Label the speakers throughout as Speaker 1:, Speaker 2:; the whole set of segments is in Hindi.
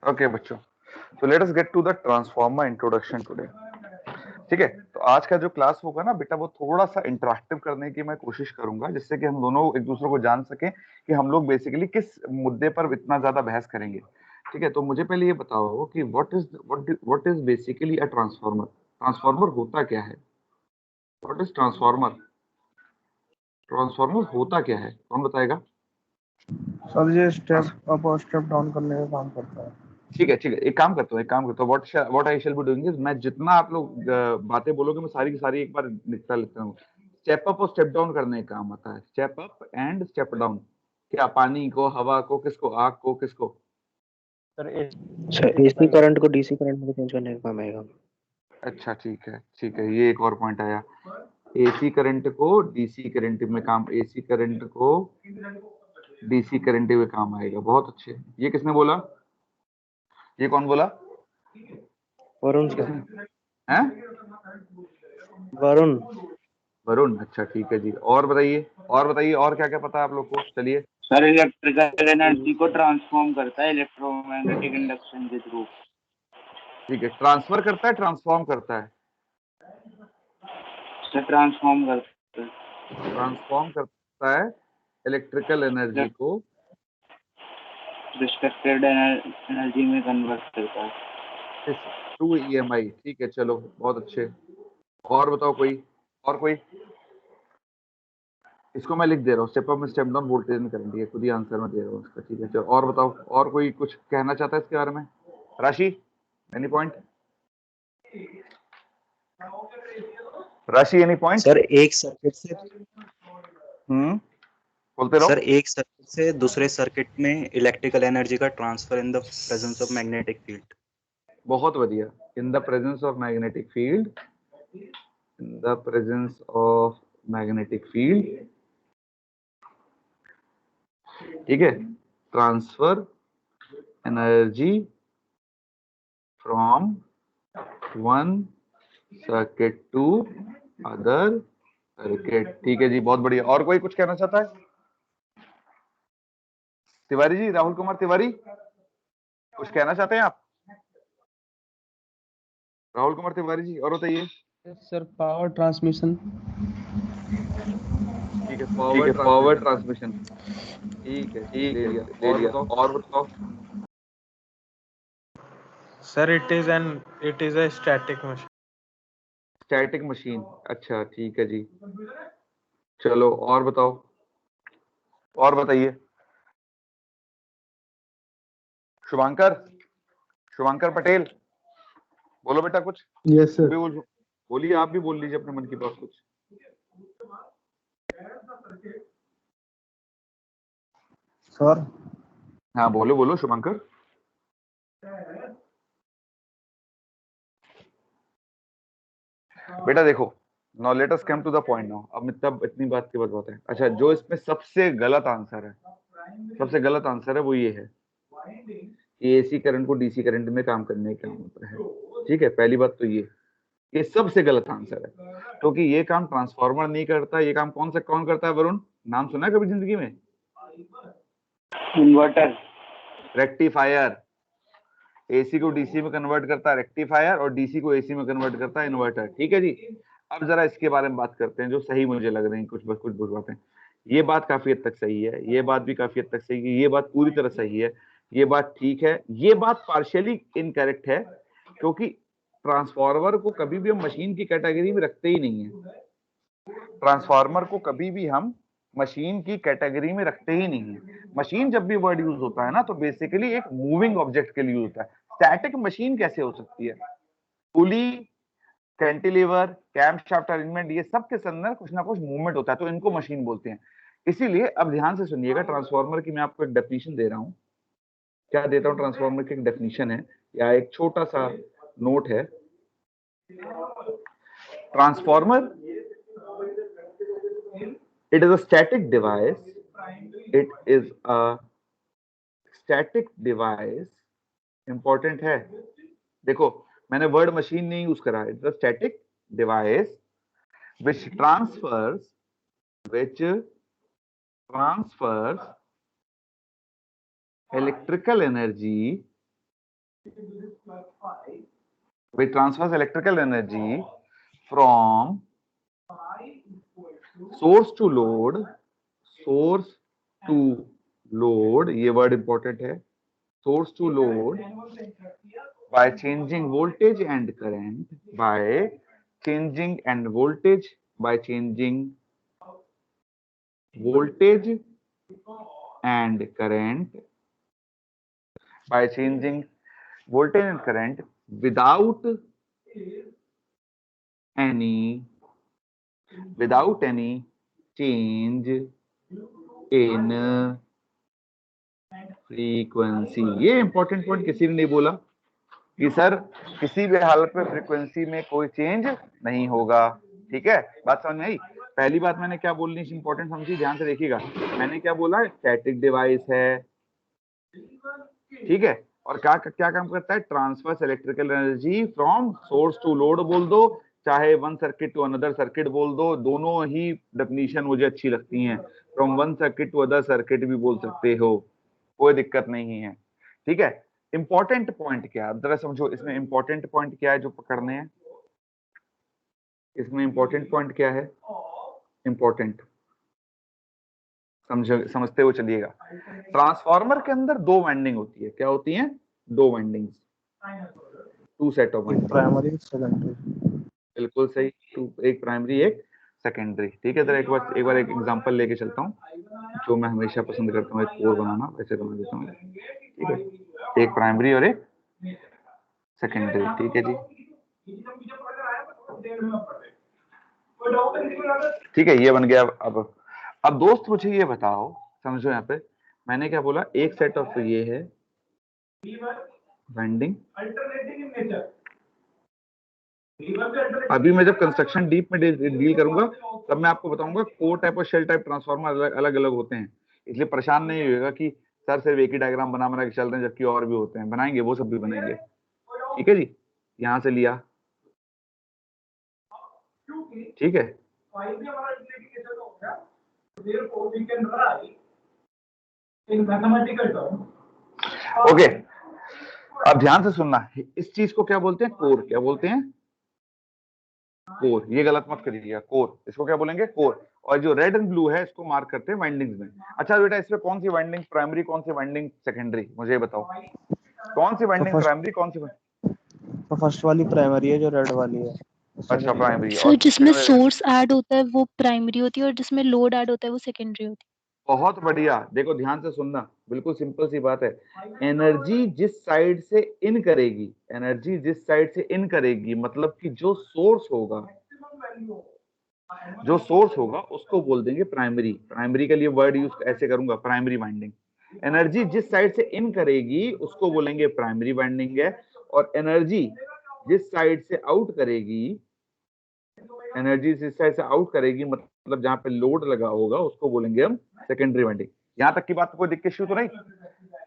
Speaker 1: ओके बच्चों, तो let us get to the transformer introduction today. ठीक है, तो आज का जो क्लास होगा ना बेटा, वो थोड़ा सा इंटरेक्टिव करने की मैं कोशिश करूंगा, जिससे कि हम दोनों एक दूसरे को जान सकें कि हम लोग बेसिकली किस मुद्दे पर इतना ज्यादा बहस करेंगे। ठीक है, तो मुझे पहले ये बताओ कि what is basically a transformer. Transformer होता क्या है? What is transformer? ट्रांसफार्मर होता क्या है, कौन बताएगा?
Speaker 2: सर ये स्टेप अप और स्टेप डाउन करने का काम करता है।
Speaker 1: ठीक है ठीक है, एक काम करता हूँ। What I shall be doing is, मैं जितना आप लोग बातें बोलोगे मैं सारी की सारी एक बार लिखता लेता हूँ। स्टेप अप और स्टेप डाउन करने का काम आता है। Step up and step down. क्या? पानी को, हवा को, किसको? आग को, किसको?
Speaker 3: सर एसी करंट को डीसी करंट में चेंज करने का काम आएगा।
Speaker 1: अच्छा ठीक है ठीक है, ये एक और पॉइंट आया। एसी करंट को डीसी करंट में काम, एसी करंट को डीसी करंट में काम आएगा। बहुत अच्छे। ये किसने बोला? ये कौन बोला?
Speaker 3: वरुण सर।
Speaker 1: किसने? हैं?
Speaker 3: वरुण।
Speaker 1: वरुण, अच्छा ठीक है जी। और बताइए, और क्या क्या पता है आप लोग को? चलिए।
Speaker 4: सर इलेक्ट्रिकल एनर्जी को ट्रांसफॉर्म करता है इलेक्ट्रोमैग्नेटिक इंडक्शन के थ्रू।
Speaker 1: ठीक है, ट्रांसफर करता है, ट्रांसफॉर्म करता है?
Speaker 4: सर ट्रांसफॉर्म करता है।
Speaker 1: ट्रांसफॉर्म करता है इलेक्ट्रिकल एनर्जी को
Speaker 4: रिस्ट्रिक्टेड एनर्जी में कन्वर्ट करता है।
Speaker 1: To EMI. ठीक है, चलो बहुत अच्छे। और बताओ कोई, और कोई? इसको मैं लिख दे रहा हूँ, स्टेप अप में स्टेप डाउन वोल्टेज में करंट। ये खुद ही आंसर मैं दे रहा हूँ इसका। ठीक है चलो, और बताओ, और कोई कुछ कहना चाहता है इसके बारे में? राशि, एनी पॉइंट? राशि, एनी पॉइंट?
Speaker 5: सर एक सर्किट से
Speaker 1: बोलते रहो।
Speaker 5: सर एक सर्किट से दूसरे सर्किट में इलेक्ट्रिकल एनर्जी का transfer in the presence of magnetic field.
Speaker 1: बहुत बढ़िया। In the presence of magnetic field, in the presence of magnetic field. ठीक है, transfer energy from one circuit to other circuit. ठीक है जी, बहुत बढ़िया। और कोई कुछ कहना चाहता है? तिवारी जी, राहुल कुमार तिवारी, कुछ कहना चाहते हैं आप? राहुल कुमार तिवारी जी, और बताइए।
Speaker 6: Sir power transmission.
Speaker 1: ठीक है, पावर ट्रांसमिशन। ठीक है, ले लिया। और बताओ।
Speaker 7: Sir it is a static machine.
Speaker 1: Static machine, अच्छा ठीक है जी। चलो और बताओ, और बताइए। शुभांकर पटेल, बोलो बेटा कुछ।
Speaker 2: Yes sir.
Speaker 1: बोलिए, आप भी बोल लीजिए अपने मन की बात कुछ।
Speaker 2: सर
Speaker 1: हाँ बोलो शुभांकर। बेटा देखो, now let us come to the point now. अब मतलब इतनी बात की बात है। अच्छा, जो इसमें सबसे गलत आंसर है वो ये है कि एसी करंट को डीसी करंट में काम करने का काम होता है। ठीक है, पहली बात तो ये सबसे गलत आंसर है, क्योंकि ये काम ट्रांसफार्मर नहीं करता। ये काम कौन करता है? वरुण, नाम सुना है कभी जिंदगी में?
Speaker 4: इन्वर्टर।
Speaker 1: रेक्टिफायर। एसी को डीसी में कन्वर्ट करता है रेक्टिफायर, और डीसी को एसी में कन्वर्ट करता है इन्वर्टर। ठीक है जी। अब जरा इसके बारे में बात करते हैं जो सही मुझे लग रहे हैं, कुछ बातें। ये बात काफी हद तक सही है, ये बात भी काफी हद तक सही है, ये बात पूरी तरह सही है, ये बात ठीक है, ये बात पार्शियली इनकरेक्ट है, क्योंकि ट्रांसफार्मर को कभी भी हम मशीन की कैटेगरी में रखते ही नहीं है। ट्रांसफार्मर को कभी भी हम मशीन की कैटेगरी में रखते ही नहीं है। मशीन जब भी वर्ड यूज होता है ना, तो बेसिकली एक मूविंग ऑब्जेक्ट के लिए यूज होता है। स्टैटिक मशीन कैसे हो सकती है? पुली, कैंटिलीवर, कैम्पशाफ्ट अरेंजमेंट, ये सब के अंदर कुछ ना कुछ मूवमेंट होता है, तो इनको मशीन बोलते हैं। इसीलिए अब ध्यान से सुनिएगा, ट्रांसफार्मर की मैं आपको एक डेफिनेशन दे रहा हूं। क्या देता हूं? ट्रांसफार्मर की एक डेफिनेशन है, या एक छोटा सा नोट है। Transformer, it is a static device. It is a static device. Important है। देखो, मैंने वर्ड मशीन नहीं यूज करा। It's a static device which transfers electrical energy We transfers electrical energy from source to load, source to load, ये word important है, source to load by changing voltage and current, by changing and voltage, by changing voltage and current, by changing voltage and current without any change in frequency. ये इंपॉर्टेंट पॉइंट किसी ने नहीं बोला कि सर किसी भी हालत में फ्रीक्वेंसी में कोई चेंज नहीं होगा। ठीक है, बात समझ में आई। पहली बात मैंने क्या बोलनी इंपॉर्टेंट समझी, ध्यान से देखिएगा। मैंने क्या बोला, स्टैटिक डिवाइस है, ठीक है, और क्या काम करता है, transfers electrical energy from source to load बोल दो, चाहे one circuit to another circuit बोल दो, दोनों ही डेफिनेशन मुझे अच्छी लगती हैं। From one circuit to other circuit भी बोल सकते हो, कोई दिक्कत नहीं है। ठीक है, इंपॉर्टेंट पॉइंट क्या है जरा समझो, इसमें इंपॉर्टेंट पॉइंट क्या है जो पकड़ने हैं, इसमें इंपॉर्टेंट पॉइंट क्या है, इंपॉर्टेंट समझते हुए चलिएगा। ट्रांसफार्मर के अंदर दो वाइंडिंग होती है, क्या होती है, दो windings, two set of winding,
Speaker 2: primary secondary,
Speaker 1: बिल्कुल सही, एक प्राइमरी एक सेकेंडरी। ठीक है, जरा एक बार एक एग्जांपल लेके चलता हूँ, जो मैं हमेशा पसंद करता हूँ, एक कोर बनाना, वैसे बना देता हूँ। ठीक है, एक प्राइमरी और एक सेकेंडरी। ठीक है जी, ठीक है, ये बन गया। अब दोस्त मुझे ये बताओ, समझो यहाँ पे मैंने क्या बोला, एक सेट ऑफ ये है वाइंडिंग। अभी मैं जब कंस्ट्रक्शन डीप में डील करूंगा तब मैं आपको बताऊंगा कोर टाइप और शेल टाइप ट्रांसफार्मर अलग अलग होते हैं, इसलिए परेशान नहीं होगा कि सर सिर्फ एक ही डायग्राम बना के चल रहे हैं, जबकि और भी होते हैं, बनाएंगे, वो सब भी बनाएंगे। ठीक है जी, यहां से लिया, ठीक है, ओके। अब ध्यान से सुनना, इस चीज को क्या बोलते हैं, कोर। क्या बोलते हैं, कोर। ये गलत मत करिएगा, कोर, इसको क्या बोलेंगे, कोर। और जो रेड एंड ब्लू है इसको मार्क करते हैं वाइंडिंग्स में। अच्छा बेटा, इसमें कौन सी वाइंडिंग प्राइमरी, कौन सी वाइंडिंग सेकेंडरी, मुझे बताओ, कौन सी वाइंडिंग प्राइमरी, कौन सी?
Speaker 2: तो फर्स्ट वाली प्राइमरी है, जो रेड वाली है।
Speaker 1: अच्छा, प्राइमरी।
Speaker 8: सर जिसमें सोर्स ऐड होता है वो प्राइमरी होती है, और जिसमें लोड ऐड होता है वो सेकेंडरी होती है।
Speaker 1: बहुत बढ़िया, देखो ध्यान से सुनना, बिल्कुल सिंपल सी बात है। एनर्जी जिस साइड से इन करेगी, एनर्जी जिस साइड से इन करेगी, मतलब कि जो सोर्स होगा, जो सोर्स होगा उसको बोल देंगे प्राइमरी। प्राइमरी के लिए वर्ड यूज ऐसे करूंगा, प्राइमरी वाइंडिंग। एनर्जी जिस साइड से इन करेगी उसको बोलेंगे प्राइमरी वाइंडिंग है, और एनर्जी जिस साइड से आउट करेगी, एनर्जी जिस साइड से आउट करेगी मतलब जहां पे लोड लगा होगा, उसको बोलेंगे हम सेकेंडरी वाइंडिंग। यहां तक की बात कोई दिक्कत इश्यू तो नहीं?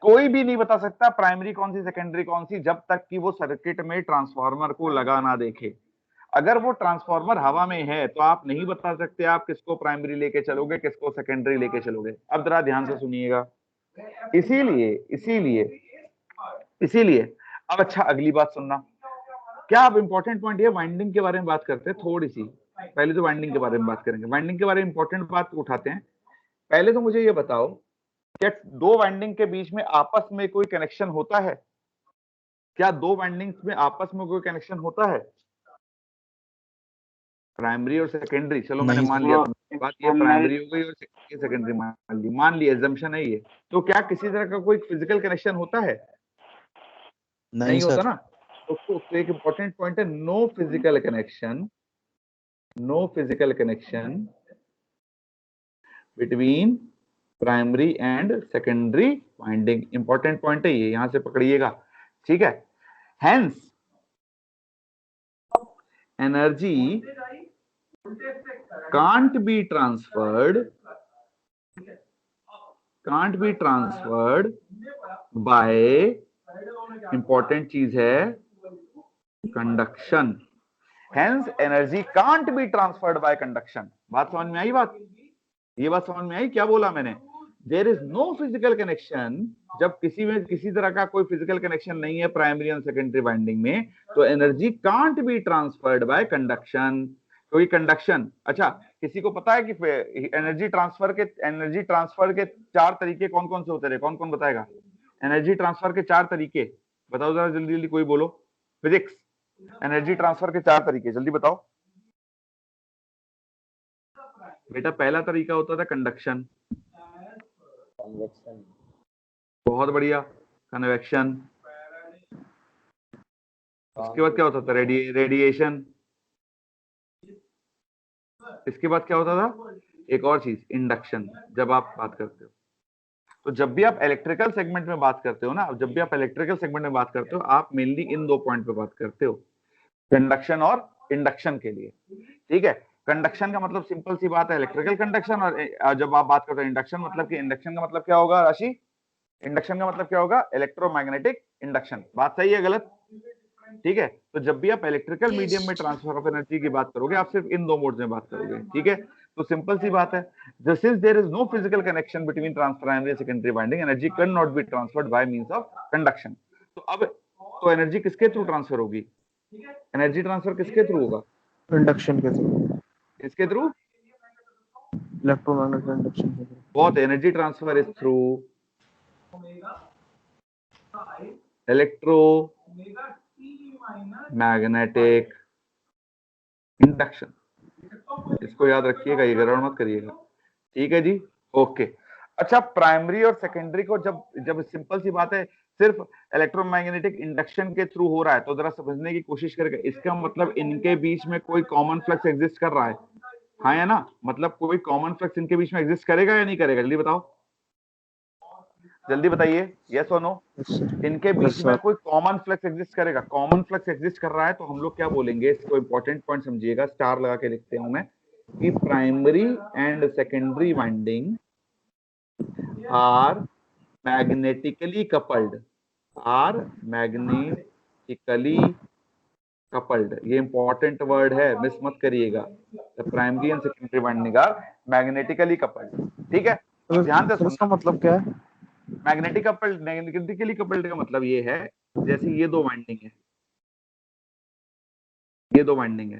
Speaker 1: कोई भी नहीं बता सकता प्राइमरी कौन सी सेकेंडरी कौन सी, जब तक कि वो सर्किट में ट्रांसफार्मर को लगा ना देखे। अगर वो ट्रांसफार्मर हवा में है तो आप नहीं बता सकते आप किसको प्राइमरी लेके चलोगे, किसको सेकेंडरी लेके चलोगे। अब जरा ध्यान से सुनिएगा, इसीलिए अब अच्छा अगली बात सुनना। क्या अब इंपॉर्टेंट पॉइंट ये वाइंडिंग के बारे में बात करते हैं थोड़ी सी। पहले तो वाइंडिंग के बारे में बात करेंगे, वाइंडिंग के बारे में इंपॉर्टेंट बात उठाते हैं। पहले तो मुझे ये बताओ, क्या दो वाइंडिंग के बीच में आपस में कोई कनेक्शन होता है? क्या दो वाइंडिंग्स में आपस में कोई कनेक्शन होता है, प्राइमरी और सेकेंडरी? चलो मैंने मान लिया बात, ये प्राइमरी हो गई और सेकेंडरी मान ली, एजम्पशन है ये। तो क्या किसी तरह का कोई फिजिकल कनेक्शन होता है? नहीं होता ना। तो एक इंपॉर्टेंट पॉइंट है, no physical connection between primary and secondary winding. Important point है ये, यहां से पकड़िएगा, ठीक है। Hence energy can't be transferred by, important चीज है, conduction. Hence energy can't be transferred by conduction. बात समझ में आई? बात, ये बात समझ में आई? क्या बोला मैंने? There is no physical connection, जब किसी में किसी तरह का कोई फिजिकल कनेक्शन नहीं है प्राइमरी और सेकेंडरी वाइंडिंग में, तो energy can't be transferred by conduction. कोई कंडक्शन, अच्छा किसी को पता है कि एनर्जी ट्रांसफर के 4 तरीके कौन कौन से होते रहे? कौन कौन बताएगा एनर्जी ट्रांसफर के 4 तरीके? बताओ जरा जल्दी जल्दी, कोई बोलो। फिजिक्स, एनर्जी ट्रांसफर के 4 तरीके जल्दी बताओ बेटा। पहला तरीका होता था कंडक्शन, बहुत बढ़िया, कन्वेक्शन। उसके बाद क्या होता था? रेडिएशन। इसके बाद क्या होता था? एक और चीज, इंडक्शन। जब आप बात करते हो, तो जब भी आप इलेक्ट्रिकल सेगमेंट में बात करते हो ना, जब भी आप इलेक्ट्रिकल सेगमेंट में बात करते हो, आप मेनली इन 2 पॉइंट पे बात करते हो, कंडक्शन और इंडक्शन के लिए। ठीक है, कंडक्शन का मतलब सिंपल सी बात है इलेक्ट्रिकल कंडक्शन, और जब आप बात करते हो इंडक्शन, मतलब कि इंडक्शन का मतलब क्या होगा राशि? इंडक्शन का मतलब क्या होगा? Electromagnetic induction. बात सही है गलत? ठीक है, तो जब भी आप इलेक्ट्रिकल मीडियम में ट्रांसफर ऑफ एनर्जी की बात करोगे, आप सिर्फ इन 2 मोड्स में बात करोगे। ठीक है, तो सिंपल सी बात है, since there is no physical connection between primary and secondary winding, energy can not be transferred by means of conduction. तो अब तो एनर्जी किसके थ्रू ट्रांसफर होगी? एनर्जी ट्रांसफर किसके थ्रू होगा?
Speaker 2: इंडक्शन के थ्रू,
Speaker 1: किसके थ्रू?
Speaker 2: इलेक्ट्रोमैग्नेटिक इंडक्शन के थ्रू।
Speaker 1: बहुत, energy transfer is through electromagnetic induction. इसको याद रखिएगा, ये गड़बड़ मत करिएगा। ठीक है जी, ओके। अच्छा, प्राइमरी और सेकेंडरी को जब सिंपल सी बात है, सिर्फ इलेक्ट्रोमैग्नेटिक इंडक्शन के थ्रू हो रहा है, तो जरा समझने की कोशिश करेगा। इसका मतलब इनके बीच में कोई कॉमन फ्लक्स एग्जिस्ट कर रहा है, हाँ या ना? मतलब कोई कॉमन फ्लक्स इनके बीच में एग्जिस्ट करेगा या नहीं करेगा? जल्दी बताओ, जल्दी बताइए, यस और नो। इनके बीच में कोई कॉमन फ्लक्स एग्जिस्ट करेगा? कॉमन फ्लक्स एग्जिस्ट कर रहा है तो हम लोग क्या बोलेंगे? इसको इंपॉर्टेंट पॉइंट समझिएगा, स्टार लगा के लिखते हूं मैं, कि primary and secondary winding are magnetically coupled, are magnetically coupled. ये इंपॉर्टेंट वर्ड है, मिस मत करिएगा। The primary and secondary winding are magnetically coupled. ठीक है, ध्यान से सुनना।
Speaker 2: इसका मतलब क्या है?
Speaker 1: मैग्नेटिकली कपल्ड का मतलब ये है, जैसे ये 2 वाइंडिंग है, ये 2 वाइंडिंग है।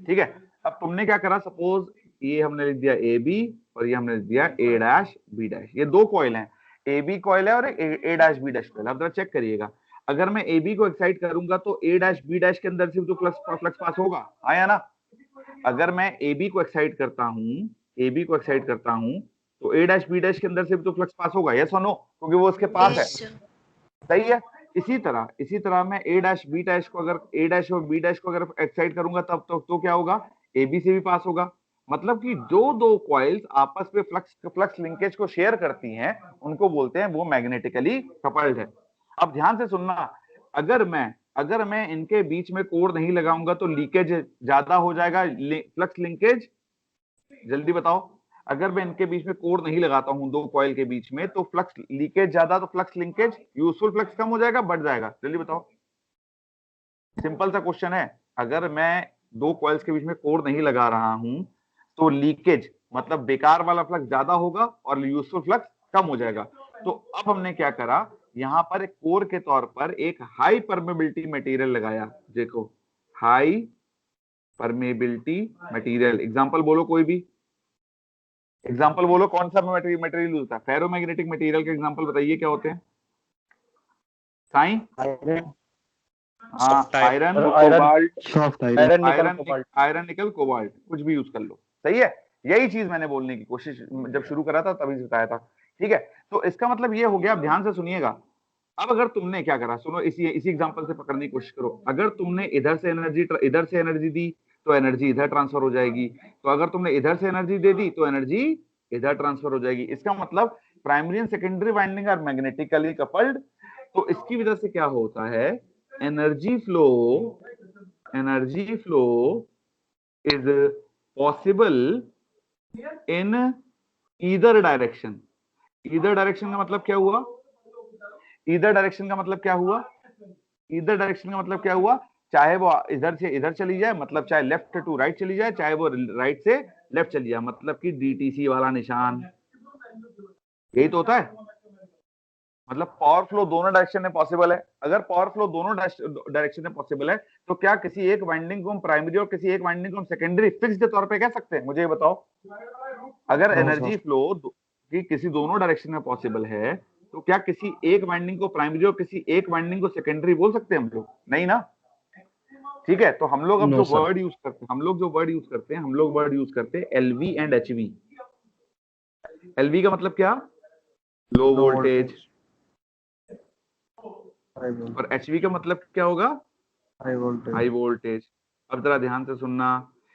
Speaker 1: ठीक है, अब तुमने क्या करा? सपोज ये हमने लिख दिया ए बी और ये हमने लिख दिया ए डैश बी डैश। ये 2 कॉइल हैं, ए बी कॉइल है और ए डैश बी डैश कॉइल। अब जरा चेक करिएगा, अगर मैं ए बी को एक्साइट करूंगा तो ए डैश बी डैश के अंदर सिर्फ तो फ्लक्स पास होगा, हाँ या ना? अगर मैं ए बी को एक्साइट करता हूं, ए बी को एक्साइट करता हूं, तो ए डैश बी डैश के अंदर सिर्फ तो फ्लक्स पास होगा, यस और नो? क्योंकि वो उसके पास है, सही है। इसी तरह मैं ए डैश बी डैश को, अगर ए डैश और बी डैश को अगर एक्साइट करूंगा, तब तो क्या होगा? ए बी से भी पास होगा। मतलब कि जो 2 कॉइल्स आपस में फ्लक्स लिंकेज को शेयर करती हैं, उनको बोलते हैं वो मैग्नेटिकली कपल्ड है। अब ध्यान से सुनना, अगर मैं इनके बीच में कोर नहीं लगाऊंगा तो लीकेज ज्यादा हो जाएगा, फ्लक्स लिंकेज। जल्दी बताओ, अगर मैं इनके बीच में कोर नहीं लगाता हूं 2 कॉइल के बीच में, तो फ्लक्स लीकेज ज्यादा, तो फ्लक्स लिंकेज, यूजफुल फ्लक्स कम हो जाएगा, बढ़ जाएगा? जल्दी बताओ, सिंपल सा क्वेश्चन है। अगर मैं 2 कॉइल्स के बीच में कोर नहीं लगा रहा हूं, तो लीकेज मतलब बेकार वाला फ्लक्स ज्यादा होगा और यूजफुल फ्लक्स कम हो जाएगा। तो अब हमने क्या करा, यहां पर एक कोर के तौर पर एक हाई परमेबिलिटी मटेरियल लगाया। देखो, हाई परमेबिलिटी मटेरियल। एग्जांपल बोलो, कोई भी एग्जांपल बोलो, कौन सा मटेरियल यूज होता है? फेरोमैग्नेटिक मटेरियल के एग्जांपल बताइए, क्या होते हैं? साईं? हाँ, iron, cobalt, iron nickel cobalt, कुछ भी यूज कर लो, सही है। यही चीज मैंने बोलने की कोशिश जब शुरू करा था तभी बताया था। ठीक है, तो इसका मतलब ये हो गया। अब ध्यान से सुनिएगा, अब अगर तुमने क्या करा, सुनो, इसी एग्जांपल से पकड़ने की कोशिश करो। अगर तुमने इधर से एनर्जी दी तो एनर्जी इधर ट्रांसफर हो जाएगी, तो अगर तुमने इधर से एनर्जी दे दी तो एनर्जी इधर ट्रांसफर हो जाएगी। इसका मतलब primary and secondary winding are magnetically coupled. तो इसकी वजह से क्या होता है, energy flow is possible in either direction. Either direction का मतलब क्या हुआ? ईदर डायरेक्शन का मतलब क्या हुआ? ईदर डायरेक्शन का मतलब क्या हुआ? चाहे वो इधर से इधर चली जाए, मतलब चाहे लेफ्ट टू राइट चली जाए, चाहे वो राइट से लेफ्ट चल गया, मतलब कि डीटीसी वाला निशान, यही तो होता है। मतलब पावर फ्लो दोनों डायरेक्शन में पॉसिबल है। अगर पावर फ्लो दोनों डायरेक्शन में पॉसिबल है तो क्या किसी एक वाइंडिंग को हम प्राइमरी और किसी एक वाइंडिंग को हम सेकेंडरी फिक्स्ड तौर पे कह सकते हैं? मुझे ये बताओ। अगर एनर्जी फ्लो की किसी दोनों डायरेक्शन में पॉसिबल है तो क्या किसी एक वाइंडिंग को प्राइमरी और किसी एक वाइंडिंग को सेकेंडरी बोल सकते हैं हम लोग? नहीं ना। ठीक है, तो हम लोग अब जो वर्ड यूज करते हैं, हम लोग वर्ड यूज करते हैं एलवी एंड एचवी। एलवी का मतलब क्या? Low voltage. और एचवी का मतलब क्या होगा? High voltage. अब जरा ध्यान से सुनना,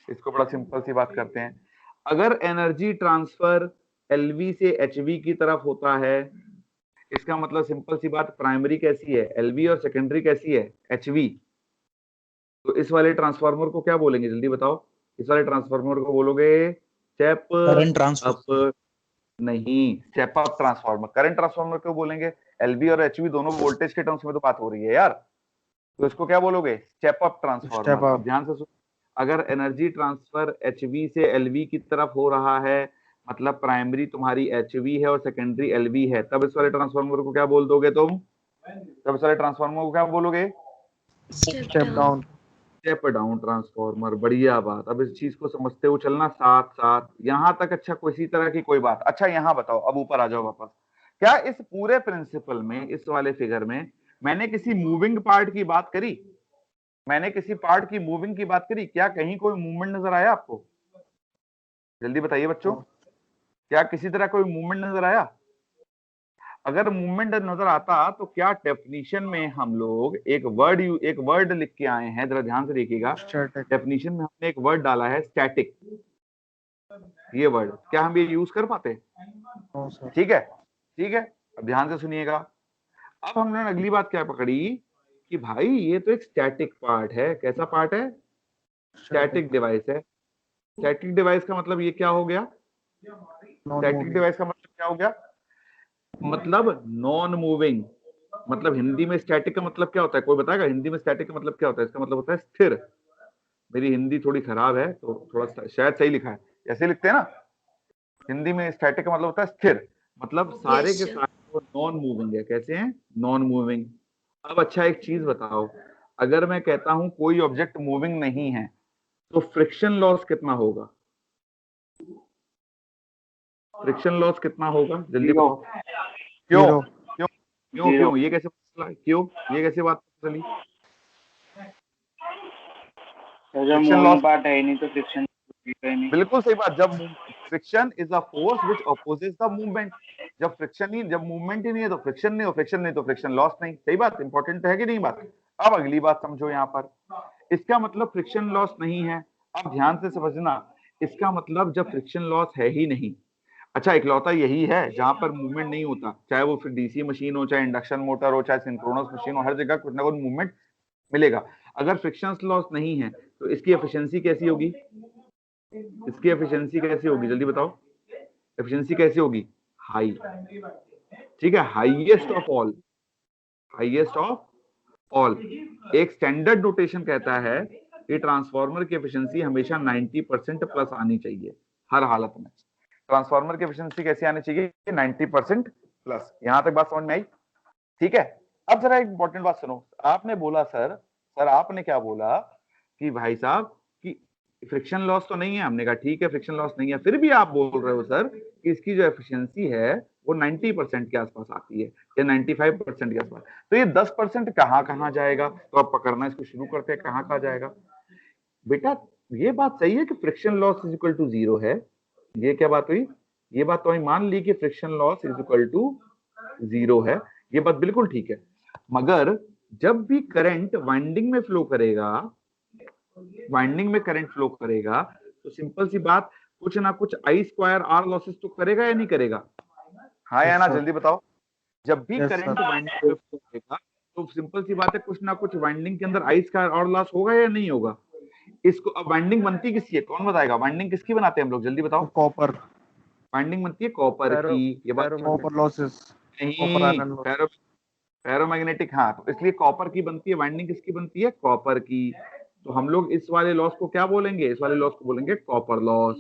Speaker 1: इसको बड़ा सिंपल सी बात करते हैं। अगर एनर्जी ट्रांसफर एलवी से एचवी की तरफ होता है, इसका मतलब सिंपल सी बात, प्राइमरी कैसी है? एलवी, और सेकेंडरी कैसी है? एचवी। तो इस वाले ट्रांसफार्मर को क्या बोलेंगे? जल्दी बताओ। इस वाले ट्रांसफार्मर को बोलोगे स्टेप
Speaker 5: करंट ट्रांसफर,
Speaker 1: अप, नहीं, step up transformer. Current transformer को बोलेंगे। एलवी और एचवी दोनों वोल्टेज के टर्म्स में तो बात हो रही है यार, तो इसको क्या बोलोगे? Step up transformer. अब ध्यान से सुनो, अगर एनर्जी ट्रांसफर एचवी से एलवी की तरफ हो रहा है, मतलब प्राइमरी तुम्हारी एचवी है और सेकेंडरी एलवी है, तब इस वाले ट्रांसफार्मर को क्या बोल दोगे तुम? तब इस वाले ट्रांसफार्मर को क्या बोलोगे? Step down transformer. बढ़िया बात। अब इस चीज को समझते हुए चलना साथ साथ यहां तक। अच्छा, किसी तरह की कोई बात? अच्छा यहां बताओ, अब ऊपर आ जाओ वापस। क्या इस पूरे प्रिंसिपल में, इस वाले फिगर में मैंने किसी मूविंग पार्ट की बात करी? मैंने किसी पार्ट की मूविंग की बात करी? क्या कहीं कोई मूवमेंट नजर आया आपको? जल्दी बताइए बच्चों, क्या किसी तरह कोई मूवमेंट नजर आया? अगर मूवमेंट नजर आता तो क्या डेफिनेशन में हम लोग एक वर्ड लिख के आए हैं, जरा ध्यान से देखिएगा। डेफिनेशन में हमने एक वर्ड डाला है स्टैटिक। ये वर्ड क्या हम ये यूज कर पाते? ठीक है, ठीक है। अब ध्यान से सुनिएगा। अब हमने अगली बात क्या पकड़ी कि भाई ये तो एक स्टैटिक पार्ट है। कैसा पार्ट है? स्टैटिक डिवाइस है। स्टैटिक डिवाइस का मतलब ये क्या हो गया? स्टैटिक डिवाइस का मतलब क्या हो गया? मतलब नॉन मूविंग। मतलब हिंदी में स्टैटिक का मतलब क्या होता है? कोई बताएगा हिंदी में स्टैटिक का मतलब क्या होता है? इसका मतलब होता है स्थिर। मेरी हिंदी थोड़ी खराब है तो थोड़ा शायद सही लिखा है, ऐसे लिखते हैं ना हिंदी में। स्टैटिक का मतलब होता है स्थिर, मतलब सारे के सारे वो नॉन मूविंग है। कैसे हैं? Non moving. अब अच्छा एक चीज बताओ, अगर मैं कहता हूं कोई ऑब्जेक्ट मूविंग नहीं है तो फ्रिक्शन लॉस कितना होगा? फ्रिक्शन लॉस कितना होगा? जल्दी बताओ। क्यों क्यों क्यों क्यों? ये कैसे पता चला? क्यों ये कैसे बात चली? फ्रिक्शन लॉस
Speaker 4: पार्ट है नहीं तो फ्रिक्शन नहीं।
Speaker 1: बिल्कुल सही बात। जब friction is a force which opposes the movement. जब फ्रिक्शन ही, जब मूवमेंट ही नहीं है तो फ्रिक्शन नहीं, हो फ्रिक्शन नहीं तो फ्रिक्शन लॉस नहीं। सही बात, इंपॉर्टेंट है कि नहीं बात? अब अगली बात समझो यहाँ पर। इसका मतलब फ्रिक्शन लॉस नहीं है। अब ध्यान से समझना, इसका मतलब जब फ्रिक्शन लॉस है ही नहीं, अच्छा इकलौता यही है जहां पर मूवमेंट नहीं होता, चाहे वो फिर डीसी मशीन हो, चाहे इंडक्शन मोटर हो, चाहे सिंक्रोनस मशीन हो, हर जगह कुछ ना कुछ मूवमेंट मिलेगा। अगर फ्रिक्शन लॉस नहीं है तो इसकी एफिशिएंसी कैसी होगी? इसकी एफिशिएंसी कैसी होगी? जल्दी बताओ, एफिशिएंसी कैसी होगी? हाई। ठीक है, highest of all. Highest of all. एक स्टैंडर्ड नोटेशन कहता है कि ट्रांसफार्मर की एफिशिएंसी हमेशा 90% प्लस आनी चाहिए हर हालत में। ट्रांसफार्मर की एफिशिएंसी कैसी आनी चाहिए? 90% प्लस। यहां तक बात समझ में आई? ठीक है। अब जरा एक इंपॉर्टेंट बात सुनो। आपने बोला सर आपने क्या बोला कि भाई साहब कि फ्रिक्शन लॉस तो नहीं है। हमने कहा ठीक है फ्रिक्शन लॉस नहीं है, फिर भी आप बोल रहे हो सर कि इसकी जो एफिशिएंसी है वो 90% के आसपास आती है या 95% के आसपास। तो ये 10% कहाँ जाएगा? तो अब पकड़ना इसको शुरू करते हैं, कहाँ जाएगा बेटा? ये बात सही है कि friction loss is equal to 0 है। ये क्या बात हुई? ये बात तो मान ली कि friction loss is equal to 0 है। ये बात बिल्कुल ठीक है। मगर जब भी करंट वाइंडिंग में फ्लो करेगा, वाइंडिंग में करंट फ्लो करेगा, तो सिंपल सी बात, कुछ ना कुछ आई स्क्वायर आर लॉसेस तो करेगा या नहीं करेगा? हाँ या ना? जल्दी बताओ। जब भी करंट वाइंडिंग में फ्लो करेगा तो सिंपल सी बात है, कुछ ना कुछ वाइंडिंग के अंदर आई स्क्वायर आर लॉस होगा या नहीं होगा? इसको अब वाइंडिंग बनती किसकी है? कौन बताएगा? वाइंडिंग किसकी बनाते हैं हम लोग? जल्दी बताओ।
Speaker 2: कॉपर।
Speaker 1: वाइंडिंग बनती है कॉपर की। ये बात
Speaker 2: कॉपर लॉसेस।
Speaker 1: नहीं, फेरोमैग्नेटिक। हाँ, तो इसलिए कॉपर की बनती है। वाइंडिंग किसकी बनती है? कॉपर की। तो हम लोग इस वाले लॉस को क्या बोलेंगे? इस वाले लॉस को बोलेंगे कॉपर लॉस।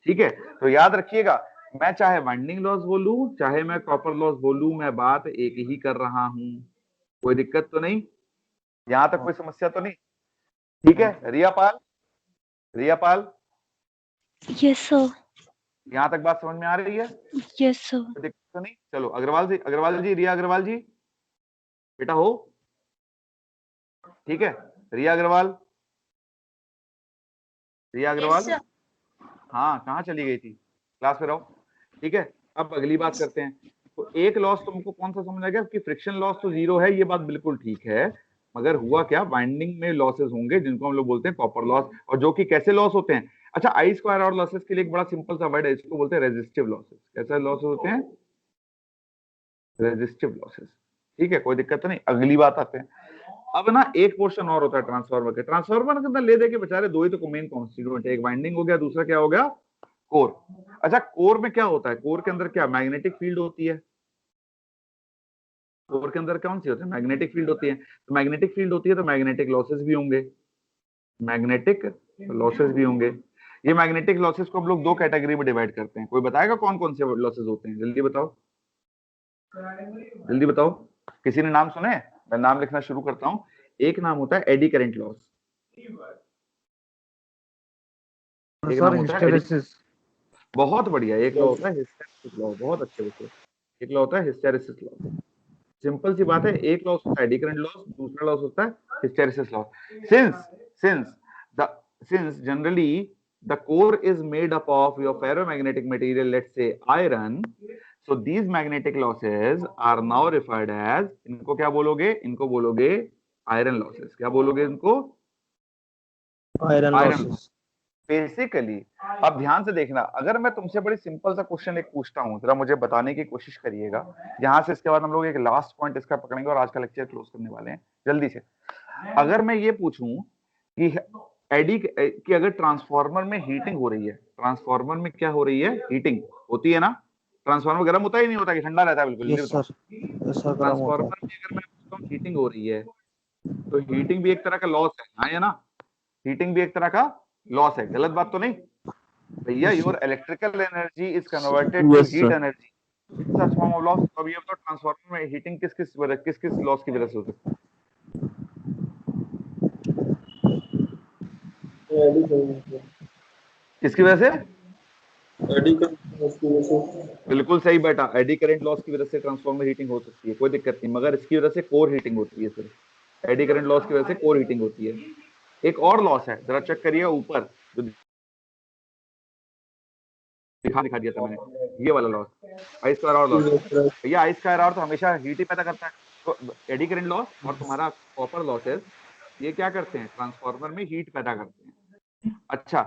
Speaker 1: ठीक है, तो याद रखिएगा, मैं चाहे वाइंडिंग लॉस बोलूं चाहे मैं कॉपर लॉस बोलूं, मैं बात एक ही कर रहा हूं। कोई दिक्कत तो नहीं, यहां तक कोई समस्या तो नहीं? ठीक है, रियापाल, रियापाल
Speaker 8: यस सर।
Speaker 1: यहां तक बात समझ में आ रही है?
Speaker 8: Yes sir.
Speaker 1: कोई दिक्कत तो नहीं? चलो अग्रवाल जी, रिया अग्रवाल जी बेटा हो, ठीक है, रिया अग्रवाल, रिया अग्रवाल, हाँ कहाँ चली गई थी, क्लास में रहो। ठीक है, अब अगली बात करते हैं। तो एक लॉस तुमको कौन सा समझ आ गया कि फ्रिक्शन लॉस तो जीरो है, ये बात बिल्कुल ठीक है, मगर हुआ क्या, बाइंडिंग में लॉसेस होंगे जिनको हम लोग बोलते हैं कॉपर लॉस, और जो कि कैसे लॉस होते हैं। अच्छा, आई स्क्वायर और लॉसेस के लिए एक बड़ा सिंपल सा वर्ड है, इसको बोलते हैं रेजिस्टिव लॉसेस। कैसे लॉसेस होते हैं? Resistive losses. ठीक है, कोई दिक्कत तो नहीं, अगली बात आते हैं। अब ना एक पोर्शन और होता है ट्रांसफार्मर के, ट्रांसफार्मर के अंदर ले दे के बेचारे दो ही तो मेन कॉन्स्टिट्यूएंट है, एक वाइंडिंग हो गया, दूसरा क्या हो गया, कोर। अच्छा, कोर में क्या होता है, कोर के अंदर क्या मैग्नेटिक फील्ड होती है, कोर के अंदर कौन सी होती है, मैग्नेटिक फील्ड होती है। तो मैग्नेटिक फील्ड होती है तो मैग्नेटिक लॉसेस भी होंगे, मैग्नेटिक लॉसेस भी होंगे। ये मैग्नेटिक लॉसेस को हम लोग दो कैटेगरी में डिवाइड करते हैं, कोई बताएगा कौन कौन से लॉसेस होते हैं, जल्दी बताओ, जल्दी बताओ, किसी ने नाम सुने? मैं नाम लिखना शुरू करता हूं। एक नाम होता है एडी करंट लॉस, एक नाम होता है
Speaker 2: हिस्टेरेसिस।
Speaker 1: बहुत बढ़िया, एक लॉ होता है हिस्टेरेसिस लॉ, बहुत अच्छे बच्चे, एक लॉ होता है हिस्टेरेसिस लॉ। सिंपल सी बात है, एक लॉस होता है एडी करंट लॉस, दूसरा लॉस होता है hysteresis loss. Since generally the core is made up of your ferromagnetic material, let's say iron, so these magnetic losses are now referred as, इनको क्या बोलोगे, इनको बोलोगे आयरन लॉसेस। क्या बोलोगे इनको?
Speaker 2: Iron
Speaker 1: iron
Speaker 2: losses.
Speaker 1: बेसिकली। अब ध्यान से देखना, अगर मैं तुमसे बड़ी सिंपल सा क्वेश्चन एक पूछता हूं, जरा मुझे बताने की कोशिश करिएगा, यहां से इसके बाद हम लोग एक लास्ट पॉइंट इसका पकड़ेंगे और आज का लेक्चर क्लोज करने वाले हैं जल्दी से। अगर मैं ये पूछूं कि एडी कि अगर ट्रांसफार्मर में हीटिंग हो रही है, ट्रांसफार्मर में क्या हो रही है, हीटिंग होती है ना, ट्रांसफार्मर गर्म होता ही नहीं होता कि ठंडा रहता है बिल्कुल,
Speaker 2: यस सर, ऐसा गर्म होता
Speaker 1: ट्रांसफार्मर में अगर मैं पूछता हूँ हीटिंग हो रही है, तो हीटिंग भी एक तरह का लॉस है, हाँ या ना, हीटिंग भी एक तरह का लॉस है, गलत बात तो नहीं भैया? Your electrical energy is converted to heat energy, such form of loss. अब ये तो ट्रांसफार्मर में हीटिंग किस किस लॉस की वजह से हो सकती है? किसकी वजह से? बिल्कुल सही बेटा, एडी करंट लॉस की वजह से ट्रांसफार्मर हीटिंग हो सकती है, कोई दिक्कत नहीं, मगर इसकी वजह से कोर हीटिंग होती है, सिर्फ एडी करंट लॉस की वजह से कोर हीटिंग होती है। एक और लॉस है, जरा चेक करिए ऊपर, जो दिखा दिया था मैंने, ये वाला loss, I square R loss. भैया आई स्क्वायर आर तो हमेशा हीट ही पैदा करता है, तो एडी करंट लॉस और तुम्हारा कॉपर लॉसेस ये क्या करते हैं, ट्रांसफार्मर में हीट पैदा करते हैं। अच्छा,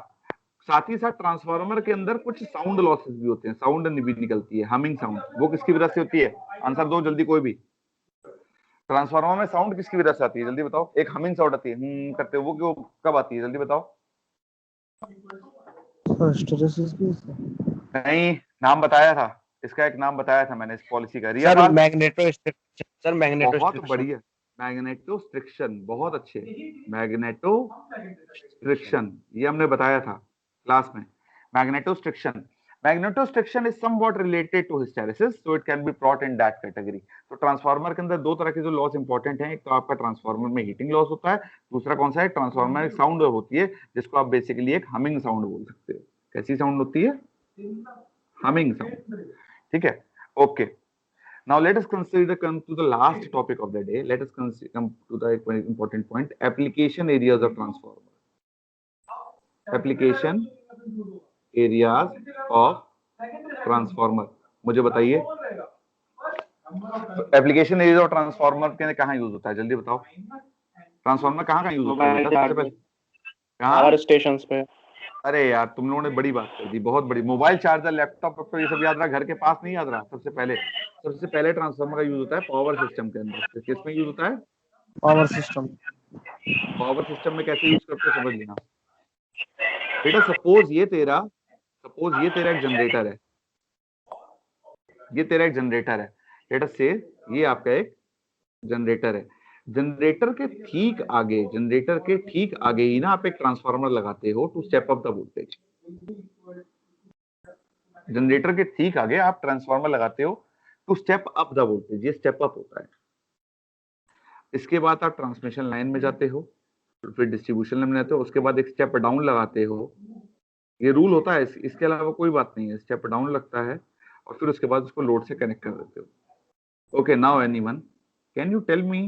Speaker 1: साथ ही साथ ट्रांसफार्मर के अंदर कुछ साउंड लॉसेस भी होते हैं, साउंड भी निकलती है, हमिंग साउंड, वो किसकी वजह से होती है? आंसर दो जल्दी कोई भी। ट्रांसफार्मर में साउंड किसकी वजह से आती है, जल्दी बताओ? एक हमिंग साउंड आती है करते, वो क्यों कब आती है, जल्दी बताओ?
Speaker 2: हिस्टेरेसिस भी
Speaker 1: नहीं, नाम बताया था, इसका एक नाम बताया था मैंने इस पॉलिसी का। Riya
Speaker 3: sir
Speaker 1: Pal,
Speaker 3: magnetostriction, sir
Speaker 1: बहुत
Speaker 3: मैग्नेटोस्ट्रिक्शन।
Speaker 1: बढ़िया, मैग्नेटोस्ट्रिक्शन, बहुत अच्छे, मैग्नेटोस्ट्रिक्शन, ये हमने बताया था क्लास में। Magnetostriction, magnetostriction is somewhat related to hysteresis, so it can be brought in that category. तो ट्रांसफार्मर के अंदर दो तरह के जो लॉस इंपॉर्टेंट हैं, एक तो आपका ट्रांसफार्मर में हीटिंग लॉस होता है, दूसरा कौन सा है, ट्रांसफार्मर में साउंड होती है, जिसको आप बेसिकली एक हमिंग साउंड बोल सकते हो। कैसी साउंड होती है? Humming sound. ठीक है, okay. Now let us come to the last topic of the day. Let us come to the very important point: application areas of transformer. Application areas of transformer. मुझे बताइए, एप्लीकेशन एरिया ऑफ ट्रांसफार्मर के कहाँ यूज होता है, जल्दी बताओ? ट्रांसफार्मर कहाँ यूज होता है बेटा? सबसे पहले
Speaker 3: पावर स्टेशंस पे।
Speaker 1: अरे यार, तुम लोगों ने बड़ी बात कर दी, बहुत बड़ी। मोबाइल चार्जर, लैपटॉप तो ये सब याद रहा, घर के पास नहीं याद रहा। सबसे पहले ट्रांसफार्मर का यूज होता है पावर सिस्टम के अंदर। किसमें यूज होता है?
Speaker 2: Power system.
Speaker 1: पावर सिस्टम में कैसे यूज करते हो समझ लेना बेटा। सपोज ये तेरा एक जनरेटर है, ये तेरा एक जनरेटर है, लेट अस से ये आपका एक जनरेटर है। जनरेटर के ठीक आगे ही ना आप एक ट्रांसफार्मर लगाते हो to step up the voltage. Generator के ठीक आगे आप ट्रांसफार्मर लगाते हो to step up the voltage, ये स्टेप अप होता है। इसके बाद आप ट्रांसमिशन लाइन में जाते हो, फिर डिस्ट्रीब्यूशन लाइन में जाते हो, उसके बाद एक स्टेप डाउन लगाते हो। ये रूल होता है, इसके अलावा कोई बात नहीं है। स्टेप डाउन लगता है और फिर उसके बाद उसको लोड से कनेक्ट कर देते हो। Okay, now anyone can you tell me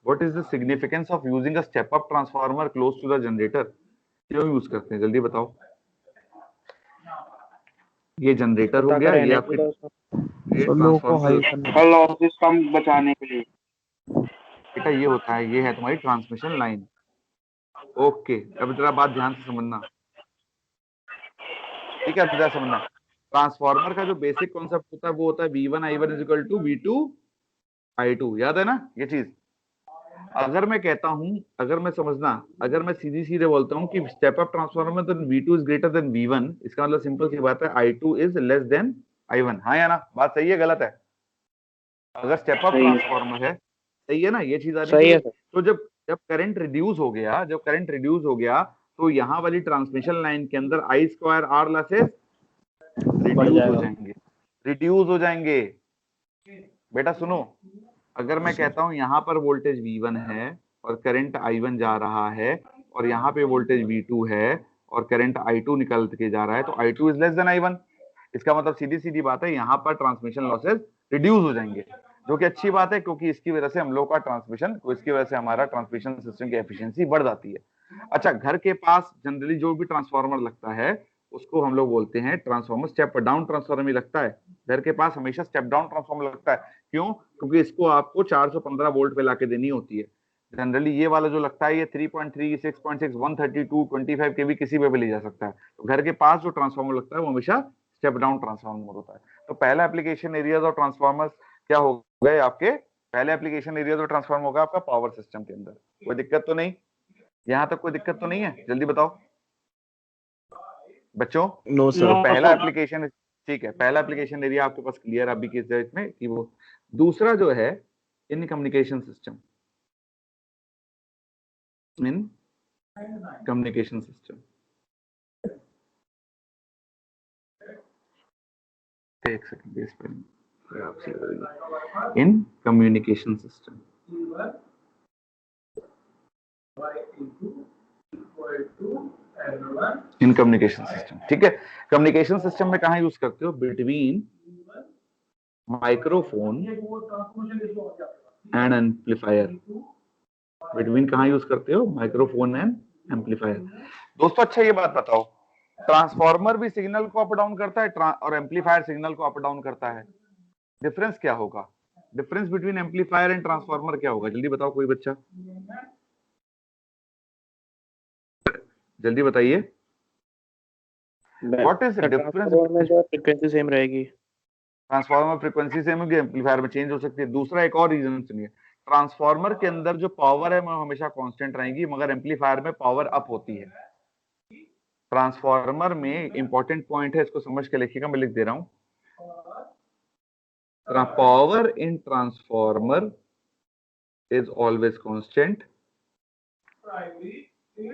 Speaker 1: what is the significance of using a step up transformer close to the generator? क्यों यूज करते हैं, जल्दी बताओ। ये जनरेटर हो गया, ये आपके ये
Speaker 2: लो को हाई
Speaker 1: ट्रांसफार्मर,
Speaker 2: करने
Speaker 4: लॉसेस कम बचाने के लिए।
Speaker 1: बेटा ये होता है, ये है तुम्हारी ट्रांसमिशन लाइन। ओके, अब जरा बात ध्यान से समझना, ठीक है? अब जरा समझना, ट्रांसफार्मर का जो बेसिक कॉन्सेप्ट होता है वो होता है V1 I1 is equal to V2 I2, याद है ना ये चीज? अगर मैं कहता हूं, अगर मैं समझना, अगर मैं सीधी सीधे बोलता हूं कि स्टेप अप ट्रांसफार्मर में तो V2 is greater than V1, इसका मतलब सिंपल सी बात है I2 is less than I1। हाँ या ना? बात सही है गलत है? अगर स्टेप अप ट्रांसफार्मर है, सही है ना ये चीज? आनी
Speaker 3: सही है
Speaker 1: चाहिए। तो जब जब करंट रिड्यूस हो गया, जब करंट रिड्यूस हो गया तो यहाँ वाली ट्रांसमिशन लाइन के अंदर I square R losses reduce हो जाएंगे, रिड्यूस हो जाएंगे। बेटा सुनो, अगर मैं कहता हूं यहाँ पर वोल्टेज V1 है और करंट I1 जा रहा है, और यहाँ पे वोल्टेज V2 है और करंट I2 निकल के जा रहा है, तो I2 is less than I1। इसका मतलब सीधी सीधी बात है, यहाँ पर ट्रांसमिशन लॉसेस रिड्यूस हो जाएंगे, जो कि अच्छी बात है, क्योंकि इसकी वजह से हम लोग का ट्रांसमिशन, इसकी वजह से हमारा ट्रांसमिशन सिस्टम की एफिशिएंसी बढ़ जाती है। अच्छा, घर के पास जनरली जो भी ट्रांसफार्मर लगता है उसको हम लोग बोलते हैं ट्रांसफार्मर स्टेप डाउन ट्रांसफार्मर ही लगता है। घर के पास हमेशा स्टेप डाउन ट्रांसफार्मर लगता है। क्यों? क्योंकि इसको आपको 415 वोल्ट पे लाके देनी होती है। जनरली ये वाला जो लगता है ये 3.3, 6.6, 132, 25 केवी किसी पे भी ले जा सकता है। तो घर के पास जो ट्रांसफार्मर लगता है वो हमेशा स्टेप डाउन ट्रांसफार्मर होता है। तो पहला एप्लीकेशन एरियाज और ट्रांसफार्मर्स क्या हो गए आपके? पहले एप्लीकेशन एरियाज और ट्रांसफार्मर होगा आपका पावर सिस्टम के अंदर। कोई दिक्कत तो नहीं? यहां तक कोई दिक्कत तो नहीं है? जल्दी बताओ बच्चों।
Speaker 3: नो
Speaker 1: तो पहला एप्लीकेशन, ठीक है, पहला एप्लीकेशन एरिया आपके पास क्लियर अभी की डेट में कि वो। दूसरा जो है in communication system, in communication system, एक सेकंड इस पर आपसे, in communication system, in communication system, ठीक है? कम्युनिकेशन सिस्टम में कहां यूज करते हो? Between microphone and amplifier. Between कहां यूज करते हो? Microphone and amplifier. दोस्तों अच्छा ये बात बताओ, ट्रांसफार्मर भी सिग्नल को अप डाउन करता है और एम्पलीफायर सिग्नल को अप डाउन करता है। डिफरेंस क्या होगा? Difference between amplifier and transformer क्या होगा? जल्दी बताओ कोई बच्चा, जल्दी बताइए। What is difference?
Speaker 3: Frequency same रहेगी,
Speaker 1: ट्रांसफार्मर फ्रीक्वेंसी सेम होगी, एम्पलीफायर में चेंज हो सकती है। दूसरा एक और रीजन सुनिए, ट्रांसफार्मर के अंदर जो पावर है वो हमेशा कांस्टेंट रहेगी, मगर एम्पलीफायर में पावर अप होती है। ट्रांसफार्मर में इंपॉर्टेंट पॉइंट है, इसको समझ के लिखिएगा, मैं लिख दे रहा हूं। Power in transformer is always constant,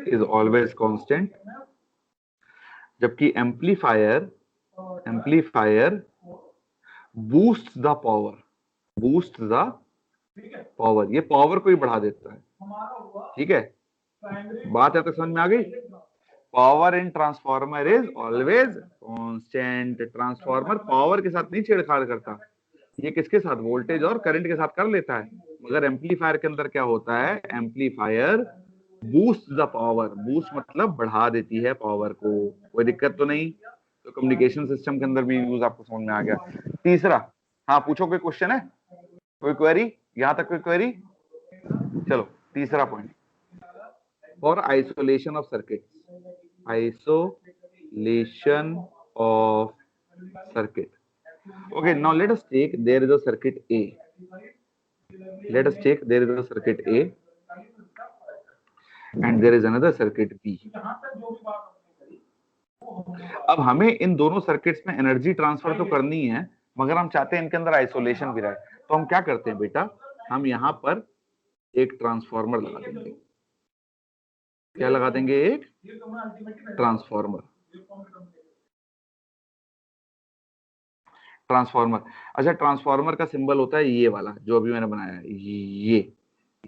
Speaker 1: is always constant, जबकि amplifier boost the power, boost the power, ये पावर को ही बढ़ा देता है। ठीक है, बात है तो समझ में आ गई? Power in transformer is always constant. Transformer power के साथ नहीं छेड़छाड़ करता, ये किसके साथ? वोल्टेज और करंट के साथ कर लेता है। मगर एम्पलीफायर के अंदर क्या होता है? Amplifier boost the power, boost मतलब बढ़ा देती है पावर को। कोई दिक्कत तो नहीं? तो कम्युनिकेशन सिस्टम के अंदर भी यूज आपको समझ में आ गया। तीसरा, हाँ पूछो, कोई क्वेश्चन है, कोई क्वेरी? यहां तक कोई क्वेरी? चलो तीसरा point, for isolation of circuit, isolation of circuit. Okay, now let us take, there is a circuit A. Let us take, there is a circuit A and there is another circuit B. अब हमें इन दोनों सर्किट्स में एनर्जी ट्रांसफर तो करनी है, मगर हम चाहते हैं इनके अंदर आइसोलेशन भी रहे। तो हम क्या करते हैं बेटा, हम यहां पर एक ट्रांसफार्मर लगा देंगे। क्या लगा देंगे? एक ट्रांसफार्मर। ट्रांसफार्मर। अच्छा, ट्रांसफार्मर का सिंबल होता है ये वाला जो अभी मैंने बनाया है,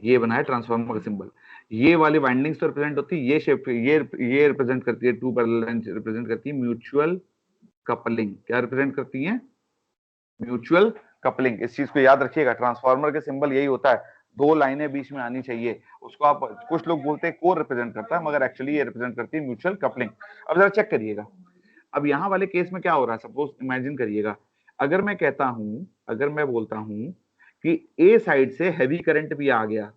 Speaker 1: ये बनाया ट्रांसफार्मर का सिंबल। ये वाली वाइंडिंग्स तो रिप्रेजेंट होती है, ये शेप ये रिप्रेजेंट करती है, टू पैरेलल लाइंस रिप्रेजेंट करती है म्यूचुअल कपलिंग। क्या रिप्रेजेंट करती है? Mutual coupling. इस चीज को याद रखिएगा, ट्रांसफार्मर के सिंबल यही होता है, दो लाइनें बीच में आनी चाहिए। उसको आप, कुछ लोग बोलते हैं कोर रिप्रेजेंट करता है, मगर एक्चुअली ये रिप्रेजेंट करती है म्यूचुअल कपलिंग। अब जरा चेक करिएगा, अब यहाँ वाले केस में क्या हो रहा है, सपोज इमेजिन करिएगा, अगर मैं कहता हूं, अगर मैं बोलता हूं कि ए साइड से हैवी करंट भी आ गया,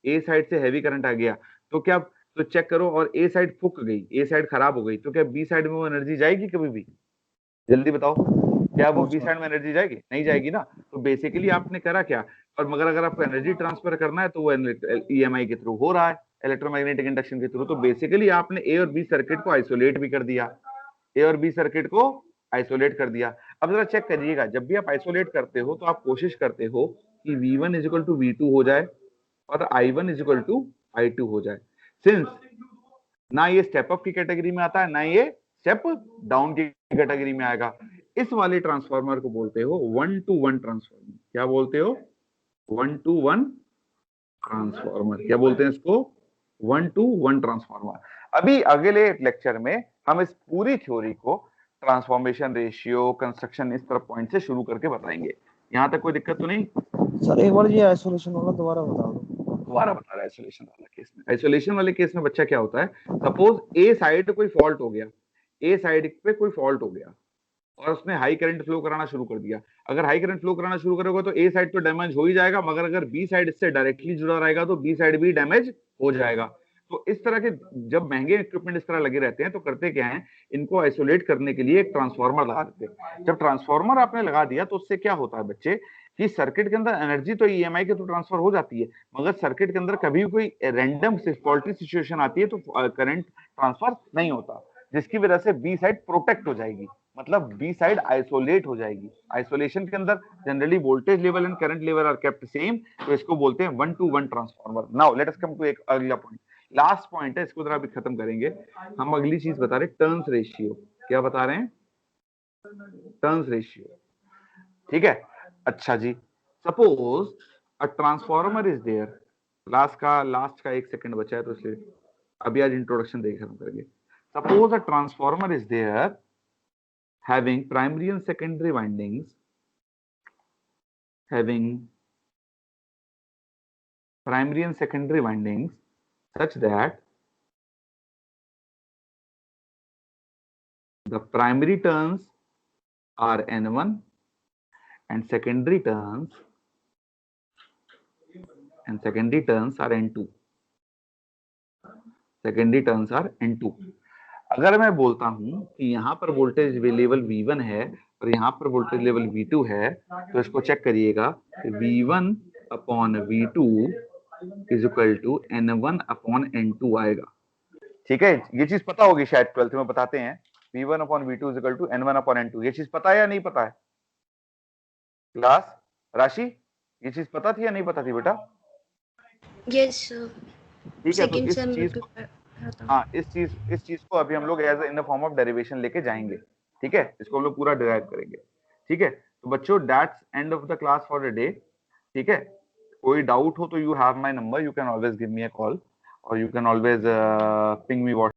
Speaker 1: ए साइड से हैवी करंट आ गया, तो क्या, तो चेक करो, और ए साइड फूक गई, ए साइड खराब हो गई, तो क्या बी साइड में वो एनर्जी जाएगी कभी भी? जल्दी बताओ, क्या वो बी साइड में एनर्जी जाएगी? नहीं जाएगी ना। तो बेसिकली आपने करा क्या, और मगर अगर आपको एनर्जी ट्रांसफर करना है तो वो ईएमआई के थ्रू हो रहा है, इलेक्ट्रोमैग्नेटिक इंडक्शन के थ्रू। तो बेसिकली आपने ए और बी सर्किट को आइसोलेट भी कर दिया, ए और बी सर्किट को आइसोलेट कर दिया। अब जरा चेक करिएगा, जब भी आप आइसोलेट करते हो तो आप कोशिश करते हो कि V1 इक्वल टू V2 हो जाए और I1 इक्वल टू I2 हो जाए। सिंस ना ये स्टेप अप की कैटेगरी में आता है, ना ये स्टेप डाउन की कैटेगरी में आएगा, इस वाले ट्रांसफार्मर को बोलते हो 1-to-1 ट्रांसफार्मर। क्या बोलते हो? 1-to-1 transformer. क्या बोलते हैं इसको? 1-to-1 transformer. अभी अगले लेक्चर में हम इस पूरी थ्योरी को ट्रांसफॉर्मेशन रेशियो, कंस्ट्रक्शन, इस तरह पॉइंट से शुरू करके बताएंगे। यहाँ तक कोई दिक्कत तो नहीं?
Speaker 2: सर एक बार ये आइसोलेशन वाला दोबारा बता दो।
Speaker 1: दोबारा बता रहा है आइसोलेशन वाला केस में। आइसोलेशन वाले केस में बच्चा क्या होता है, सपोज ए साइड कोई फॉल्ट हो गया, ए साइड पे कोई फॉल्ट हो गया और उसने हाई करंट फ्लो कराना शुरू कर दिया। अगर हाई करंट फ्लो कराना शुरू करोगे तो ए साइड तो डैमेज हो ही जाएगा, मगर अगर बी साइड इससे डायरेक्टली जुड़ा रहेगा तो बी साइड भी डैमेज हो जाएगा। तो इस तरह के जब महंगे इक्विपमेंट इस तरह लगे रहते हैं तो करते क्या है, इनको आइसोलेट करने के लिए एक ट्रांसफार्मर लगा देते हैं। जब ट्रांसफार्मर आपने लगा दिया तो उससे क्या होता है बच्चे, कि सर्किट के अंदर एनर्जी तो ईएमआई के थ्रू ट्रांसफर हो जाती है, मगर सर्किट के अंदर कभी भी कोई रैंडम फॉल्टी सिचुएशन आती है तो करंट ट्रांसफर नहीं होता, जिसकी वजह से बी साइड प्रोटेक्ट हो जाएगी, मतलब बी साइड आइसोलेट हो जाएगी। आइसोलेशन के अंदर generally voltage level and current level are kept same, तो इसको बोलते हैं 1-to-1 transformer. Now let us come to एक अगला पॉइंट, लास्ट पॉइंट है, इसको जरा अभी खत्म करेंगे। हम अगली चीज बता रहे हैं, टर्न्स रेशियो। क्या बता रहे हैं? Turns ratio. ठीक है, अच्छा जी, suppose a transformer is there, last का 1 सेकंड बचा है तो इसलिए अभी आज इंट्रोडक्शन देख खत्म करेंगे। Suppose a transformer is there having primary and secondary windings, such that the primary turns are N1 and secondary turns are N2. अगर मैं बोलता हूं कि यहाँ पर वोल्टेज लेवल V1 है और यहाँ पर वोल्टेज लेवल V2 है, तो इसको चेक करिएगा, V1 upon V2 is equal to N1 upon N2 आएगा। ठीक है, ये चीज पता होगी शायद 12th में बताते हैं, V1 upon V2 is equal to N1 upon N2। ये चीज पता है या नहीं पता है क्लास? राशि, ये चीज पता थी या नहीं पता थी बेटा?
Speaker 9: Yes sir.
Speaker 1: ठीक है, तो इस चीज को, हाँ, इस चीज को अभी हम लोग as in the form of derivation लेके जाएंगे। ठीक है, इसको हम लोग पूरा डिराइव करेंगे। ठीक है, तो बच्चों that's end of the class for the day. ठीक है, कोई डाउट हो तो you have my number, you can always give me a call और you can always ping me WhatsApp.